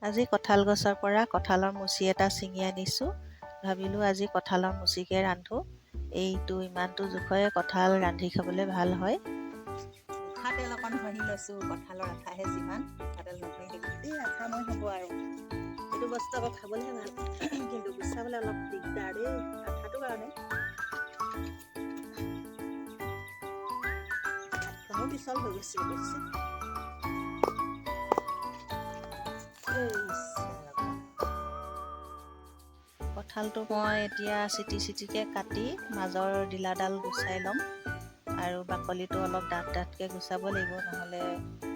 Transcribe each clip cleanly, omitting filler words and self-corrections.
আজি কঁঠাল গছৰ পৰা কঁঠালৰ মুচি এটা ছিঙি আনিছোঁ। ভাবিলোঁ আজি কঁঠালৰ মুচিকে ৰান্ধোঁ। এইটো ইমানটো জোখৰে কঁঠাল ৰান্ধি খাবলৈ ভাল হয়। মিঠাতেল অকণ ঘঁহি লৈছোঁ। কঁঠালৰ আঠাহে যিমান মিঠাতেল নঘঁহি গোটেই আঠাময় হ'ব আৰু এইটো বস্তু আকৌ খাবলৈহে ভাল, কিন্তু গুচাবলৈ অলপ দিগদাৰ দেই আঠাটো কাৰণে। হাতখনো পিছল হৈ গৈছে অৱশ্যে। কঁঠালটো মই এতিয়া চিটিকৈ কাটি মাজৰ ডিলাডাল গুচাই ল'ম আৰু বাকলিটো অলপ ডাঠকৈ গুচাব লাগিব, নহ'লে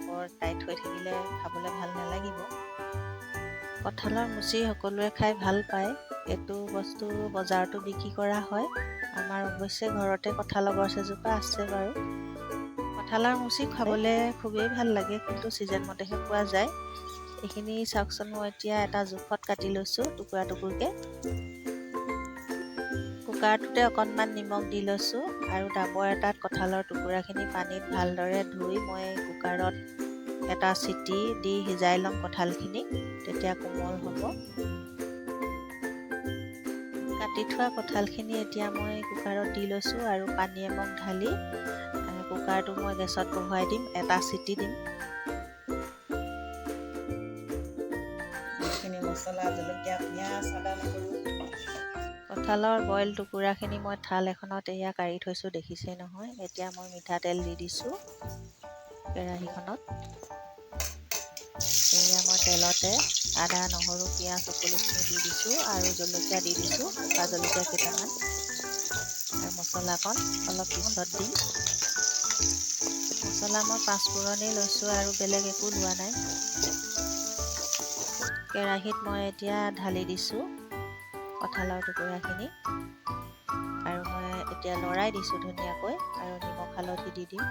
বৰ টাইট হৈ থাকিলে খাবলৈ ভাল নালাগিব। কঁঠালৰ মুচি সকলোৱে খাই ভাল পায়। এইটো বস্তু বজাৰতো বিক্ৰী কৰা হয়। আমাৰ অৱশ্যে ঘৰতে কঁঠালৰ গছ এজোপা আছে বাৰু। কঁঠালৰ মুচি খাবলৈ খুবেই ভাল লাগে, কিন্তু ছিজন মতেহে পোৱা যায়। এইখিনি চাওকচোন, মই এতিয়া এটা জোখত কাটি লৈছোঁ টুকুৰা টুকুৰকৈ। কুকাৰটোতে অকণমান নিমখ দি লৈছোঁ আৰু ডাবৰ এটাত কঁঠালৰ টুকুৰাখিনি পানীত ভালদৰে ধুই মই কুকাৰত এটা চিটি দি সিজাই ল'ম কঁঠালখিনি, তেতিয়া কোমল হ'ব। কাটি থোৱা কঁঠালখিনি এতিয়া মই কুকাৰত দি লৈছোঁ আৰু পানী এমগ ঢালি কুকাৰটো মই গেছত বহুৱাই দিম, এটা চিটি দিম। এইখিনি মছলা, জলকীয়া, পিঁয়াজ, আদা, নহৰু, কঁঠালৰ বইল টুকুৰাখিনি মই থাল এখনত এয়া কাঢ়ি থৈছোঁ, দেখিছেই নহয়। এতিয়া মই মিঠাতেল দি দিছোঁ কেৰাহীখনত। এয়া মই তেলতে আদা, নহৰু, পিঁয়াজ সকলোখিনি দি দিছোঁ আৰু জলকীয়া দি দিছোঁ, শুকান জলকীয়া কেইটামান, আৰু মছলাকণ অলপ পিছত দিম। মছলা মই পাঁচফোৰণেই লৈছোঁ আৰু বেলেগ একো লোৱা নাই। কেৰাহীত মই এতিয়া ঢালি দিছোঁ কঁঠালৰ টুকুৰাখিনি আৰু মই এতিয়া লৰাই দিছোঁ ধুনীয়াকৈ, আৰু নিমখ হালধি দি দিম।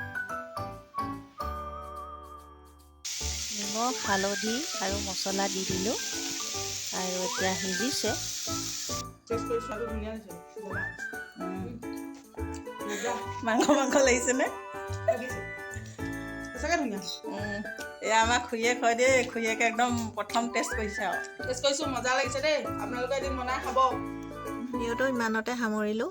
নিমখ, হালধি আৰু মছলা দি দিলোঁ আৰু এতিয়া সিজিছে। মাংস লাগিছেনে? এয়া আমাৰ খুৰীয়ে কয় দেই, খুৰীয়েকে একদম প্ৰথম টেষ্ট কৰিছে আৰু। টেষ্ট কৰিছোঁ, মজা লাগিছে দেই। আপোনালোকে এদিন বনাই খাব। ভিডিঅ'টো ইমানতে সামৰিলোঁ।